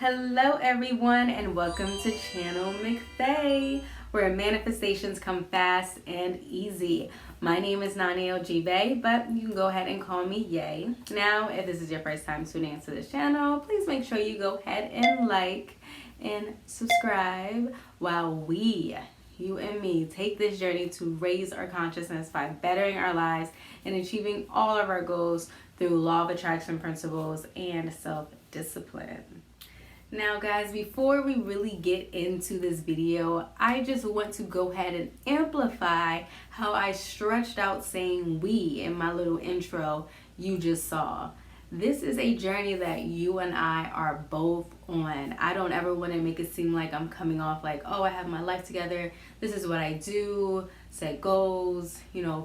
Hello everyone and welcome to Channel M.c.F.a.E, where manifestations come fast and easy. My name is M.c.F.a.E, but you can go ahead and call me Yay. Now, if this is your first time tuning into this channel, please make sure you go ahead and like and subscribe while we, you and me, take this journey to raise our consciousness by bettering our lives and achieving all of our goals through law of attraction principles and self-discipline. Now guys, before we really get into this video, I just want to go ahead and amplify how I stretched out saying we in my little intro you just saw. This is a journey that you and I are both on. I don't ever want to make it seem like I'm coming off like, oh, I have my life together, this is what I do, set goals,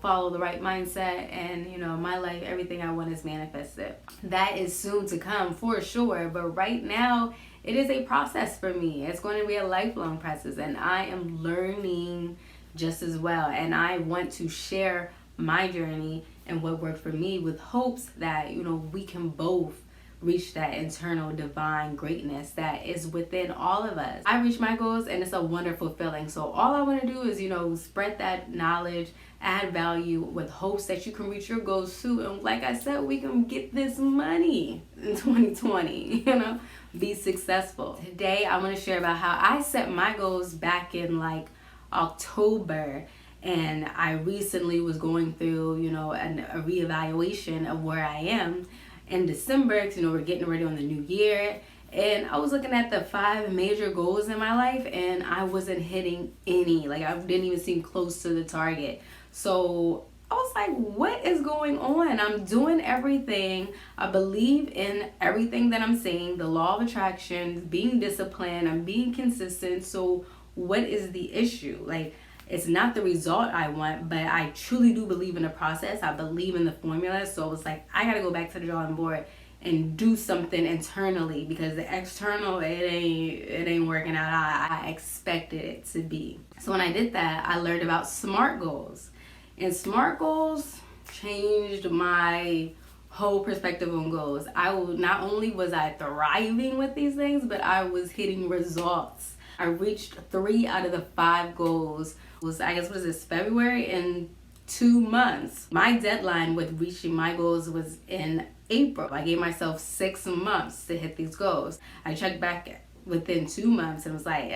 follow the right mindset, and my life, everything I want is manifested. That is soon to come for sure, but right now it is a process for me. It's going to be a lifelong process, and I am learning just as well, and I want to share my journey and what worked for me with hopes that we can both reach that internal divine greatness that is within all of us. I reach my goals and it's a wonderful feeling. So all I want to do is spread that knowledge, add value with hopes that you can reach your goals too. And like I said, we can get this money in 2020, be successful. Today I want to share about how I set my goals back in like October. And I recently was going through, a reevaluation of where I am in December, because, we're getting ready on the new year. And I was looking at the 5 major goals in my life, and I wasn't hitting any. Like, I didn't even seem close to the target. So I was like, what is going on? I'm doing everything. I believe in everything that I'm saying, the law of attraction, being disciplined, I'm being consistent. So what is the issue? Like, it's not the result I want, but I truly do believe in the process. I believe in the formula. So it's like, I got to go back to the drawing board and do something internally, because the external, it ain't working out how I expected it to be. So when I did that, I learned about S.M.A.R.T goals. And S.M.A.R.T goals changed my whole perspective on goals. Not only was I thriving with these things, but I was hitting results. I reached 3 out of the 5 goals. February in 2 months. My deadline with reaching my goals was in April. I gave myself 6 months to hit these goals. I checked back within 2 months and was like,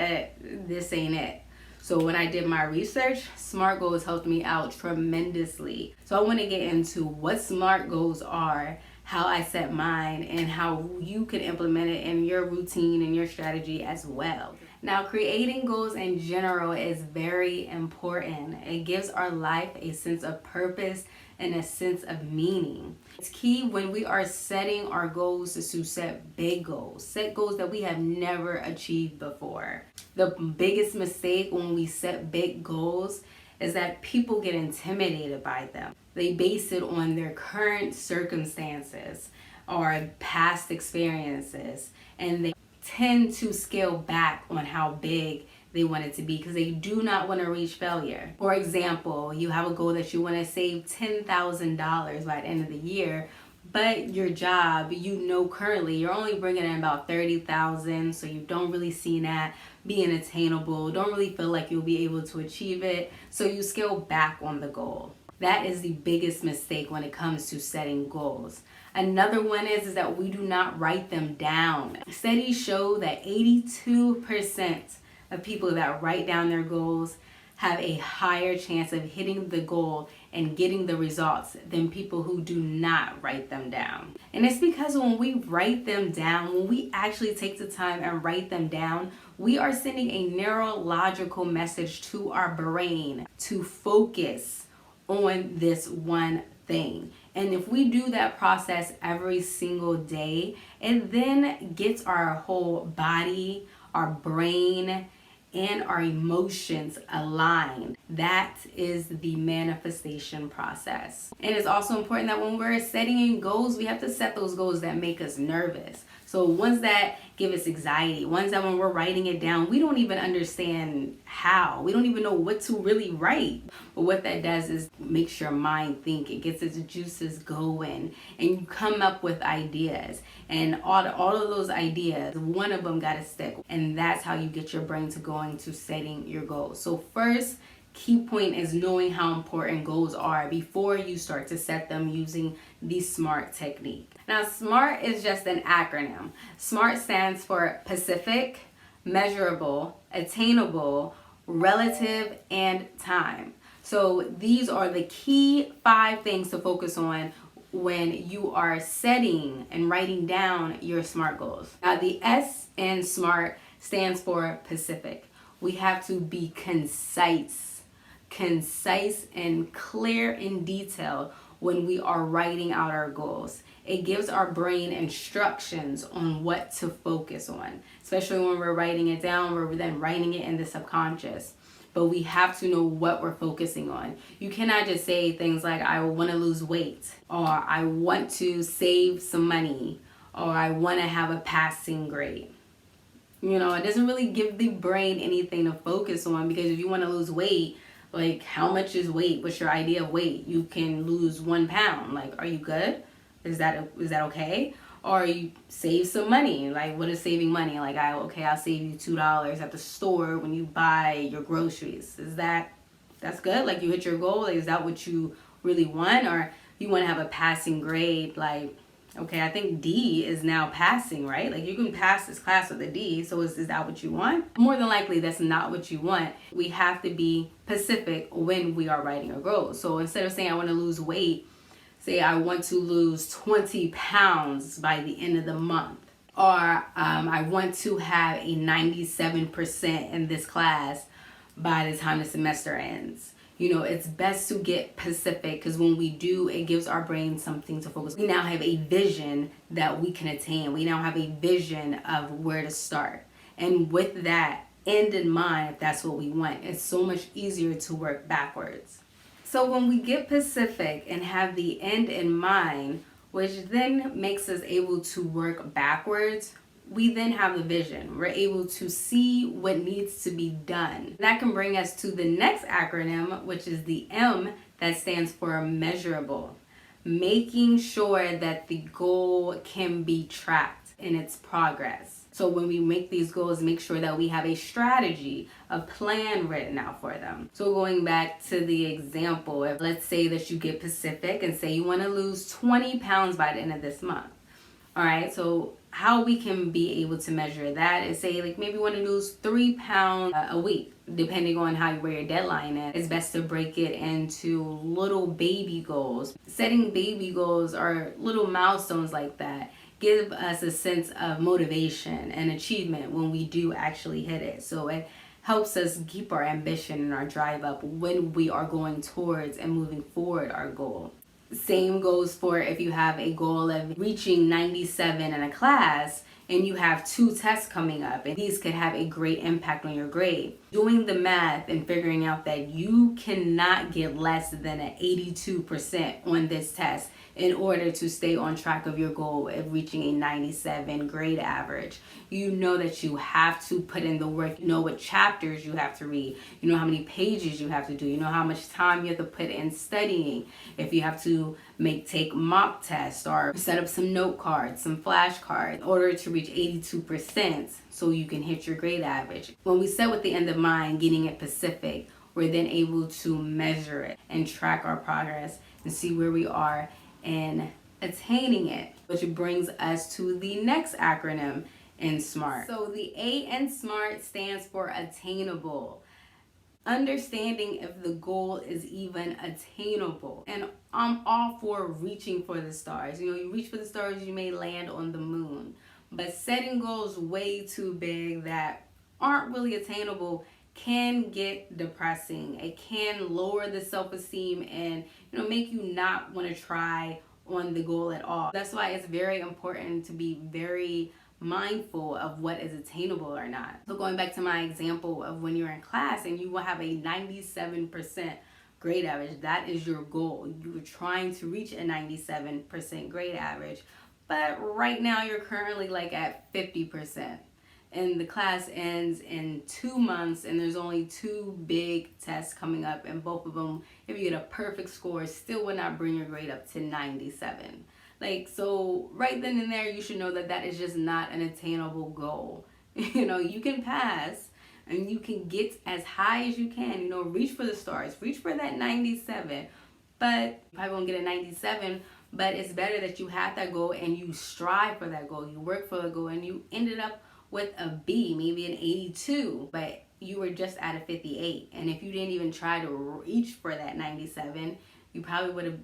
this ain't it. So when I did my research, S.M.A.R.T goals helped me out tremendously. So I want to get into what S.M.A.R.T goals are, how I set mine, and how you can implement it in your routine and your strategy as well. Now, creating goals in general is very important. It gives our life a sense of purpose and a sense of meaning. It's key when we are setting our goals to set big goals, set goals that we have never achieved before. The biggest mistake when we set big goals is that people get intimidated by them. They base it on their current circumstances or past experiences, and they tend to scale back on how big they want it to be because they do not want to reach failure. For example, you have a goal that you want to save $10,000 by the end of the year, but your job, currently you're only bringing in about $30,000, so you don't really see that being attainable, don't really feel like you'll be able to achieve it, so you scale back on the goal. That is the biggest mistake when it comes to setting goals. Another one is that we do not write them down. Studies show that 82% of people that write down their goals have a higher chance of hitting the goal and getting the results than people who do not write them down. And it's because when we write them down, when we actually take the time and write them down, we are sending a neurological message to our brain to focus on this one thing. And if we do that process every single day, it then gets our whole body, our brain, and our emotions aligned. That is the manifestation process. And it's also important that when we're setting goals, we have to set those goals that make us nervous. So ones that give us anxiety, ones that when we're writing it down, we don't even understand how. We don't even know what to really write. But what that does is makes your mind think. It gets its juices going, and you come up with ideas. And all of those ideas, one of them got to stick. And that's how you get your brain to going to setting your goals. So first, key point is knowing how important goals are before you start to set them using the SMART technique. Now, SMART is just an acronym. SMART stands for specific, measurable, attainable, relative, and time. So these are the key 5 things to focus on when you are setting and writing down your SMART goals. Now, the S in SMART stands for specific. We have to be concise and clear in detail when we are writing out our goals. It gives our brain instructions on what to focus on, especially when we're writing it down, we're then writing it in the subconscious. But we have to know what we're focusing on. You cannot just say things like, I want to lose weight, or I want to save some money, or I want to have a passing grade. You know, it doesn't really give the brain anything to focus on, because if you want to lose weight, like, how much is weight? What's your idea of weight? You can lose 1 pound. Like, are you good? Is that okay? Or you save some money. Like, what is saving money? Like, I'll save you $2 at the store when you buy your groceries. That's good? Like, you hit your goal? Like, is that what you really want? Or you want to have a passing grade? Like, okay, I think D is now passing, right? Like, you can pass this class with a D, so is that what you want? More than likely, that's not what you want. We have to be specific when we are writing our goals. So instead of saying I want to lose weight, say I want to lose 20 pounds by the end of the month. Or I want to have a 97% in this class by the time the semester ends. You know, it's best to get specific, because when we do, it gives our brain something to focus. We now have a vision that we can attain. We now have a vision of where to start. And with that end in mind, if that's what we want, it's so much easier to work backwards. So when we get specific and have the end in mind, which then makes us able to work backwards, we then have the vision. We're able to see what needs to be done. That can bring us to the next acronym, which is the M, that stands for measurable. Making sure that the goal can be tracked in its progress. So when we make these goals, make sure that we have a strategy, a plan written out for them. So going back to the example, if let's say that you get specific and say you want to lose 20 pounds by the end of this month. All right, so how we can be able to measure that is, say, like, maybe you want to lose 3 pounds a week, depending on where your deadline is. It's best to break it into little baby goals. Setting baby goals or little milestones like that give us a sense of motivation and achievement when we do actually hit it. So it helps us keep our ambition and our drive up when we are going towards and moving forward our goal. Same goes for if you have a goal of reaching 97 in a class and you have 2 tests coming up, and these could have a great impact on your grade. Doing the math and figuring out that you cannot get less than an 82% on this test in order to stay on track of your goal of reaching a 97 grade average. You know that you have to put in the work. You know what chapters you have to read. You know how many pages you have to do. You know how much time you have to put in studying. If you have to take mock tests or set up some note cards, some flashcards in order to reach 82% so you can hit your grade average. When we set with the end of mind, getting it specific, we're then able to measure it and track our progress and see where we are in attaining it, which brings us to the next acronym in SMART. So the A in SMART stands for attainable. Understanding if the goal is even attainable. And I'm all for reaching for the stars. You know, you reach for the stars, you may land on the moon. But setting goals way too big that aren't really attainable can get depressing. It can lower the self-esteem and, you know, make you not want to try on the goal at all. That's why it's very important to be very mindful of what is attainable or not. So going back to my example of when you're in class and you will have a 97% grade average, that is your goal. You're trying to reach a 97% grade average. but right now you're currently like at 50%. And the class ends in 2 months, and there's only 2 big tests coming up, and both of them, if you get a perfect score, still would not bring your grade up to 97. Like, so right then and there, you should know that that is just not an attainable goal. You can pass and you can get as high as you can, reach for the stars, reach for that 97, but you probably won't get a 97, but it's better that you have that goal and you strive for that goal, you work for the goal, and you ended up with a B, maybe an 82, but you were just at a 58. And if you didn't even try to reach for that 97, you probably would have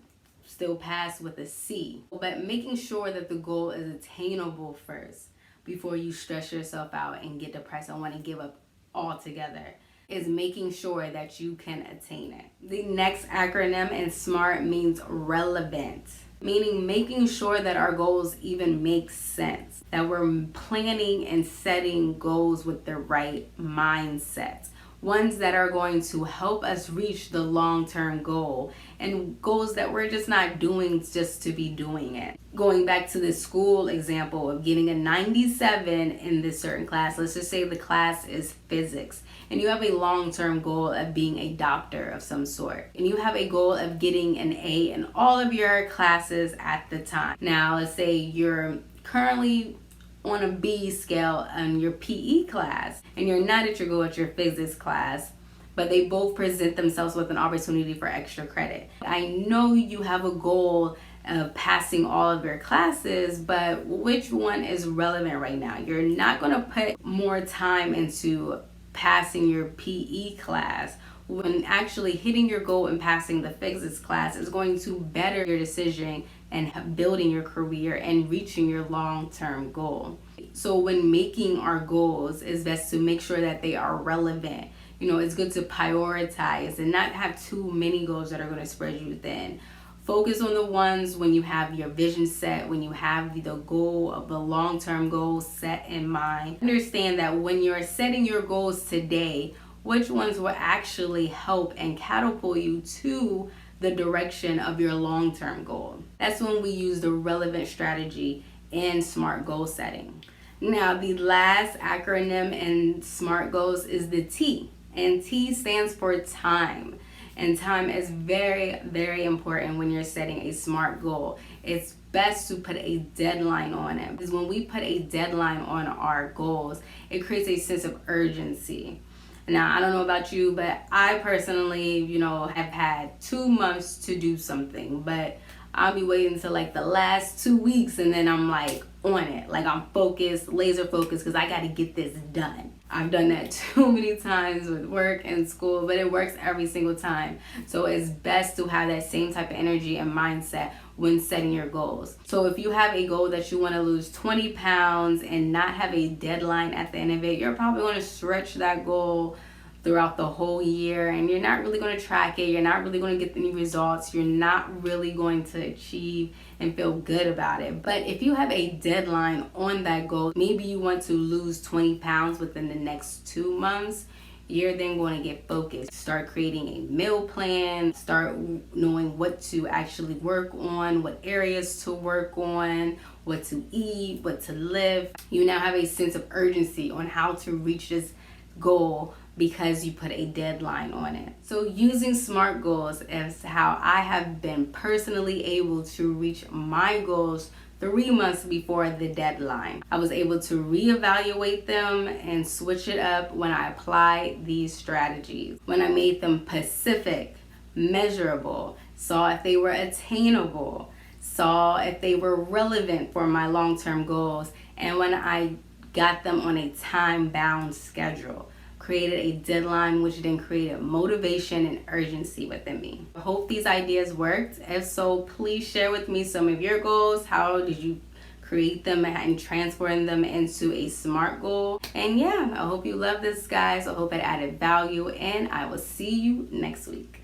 still passed with a C. But making sure that the goal is attainable first before you stress yourself out and get depressed and want to give up altogether is making sure that you can attain it. The next acronym in SMART means relevant, meaning making sure that our goals even make sense, that we're planning and setting goals with the right mindset, ones that are going to help us reach the long-term goal, and goals that we're just not doing just to be doing it. Going back to the school example of getting a 97 in this certain class, let's just say the class is physics, and you have a long-term goal of being a doctor of some sort, and you have a goal of getting an A in all of your classes at the time. Now, let's say you're currently on a B scale on your PE class, and you're not at your goal at your physics class, but they both present themselves with an opportunity for extra credit. I know you have a goal of passing all of your classes, but which one is relevant right now? You're not going to put more time into passing your PE class when actually hitting your goal and passing the physics class is going to better your decision and building your career and reaching your long-term goal. So when making our goals, it's best to make sure that they are relevant. It's good to prioritize and not have too many goals that are going to spread you thin. Focus on the ones when you have your vision set, when you have the goal of the long-term goal set in mind. Understand that when you're setting your goals today, which ones will actually help and catapult you to the direction of your long-term goal. That's when we use the relevant strategy in SMART goal setting. Now, the last acronym in SMART goals is the T, and T stands for time. And time is very, very important when you're setting a SMART goal. It's best to put a deadline on it, because when we put a deadline on our goals, it creates a sense of urgency. Now, I don't know about you, but I personally, have had 2 months to do something, but I'll be waiting until like the last 2 weeks, and then I'm like on it. Like I'm focused, laser focused, because I got to get this done. I've done that too many times with work and school, but it works every single time. So it's best to have that same type of energy and mindset when setting your goals. So if you have a goal that you want to lose 20 pounds and not have a deadline at the end of it, you're probably going to stretch that goal throughout the whole year, and you're not really going to track it. You're not really going to get any results. You're not really going to achieve and feel good about it. But if you have a deadline on that goal, maybe you want to lose 20 pounds within the next 2 months, you're then going to get focused. Start creating a meal plan, start knowing what to actually work on, what areas to work on, what to eat, what to lift. You now have a sense of urgency on how to reach this goal because you put a deadline on it. So using SMART goals is how I have been personally able to reach my goals 3 months before the deadline. I was able to reevaluate them and switch it up when I applied these strategies. When I made them specific, measurable, saw if they were attainable, saw if they were relevant for my long-term goals, and when I got them on a time-bound schedule. Created a deadline, which then created motivation and urgency within me. I hope these ideas worked. If so, please share with me some of your goals. How did you create them and transform them into a SMART goal? And yeah, I hope you love this, guys. I hope it added value, and I will see you next week.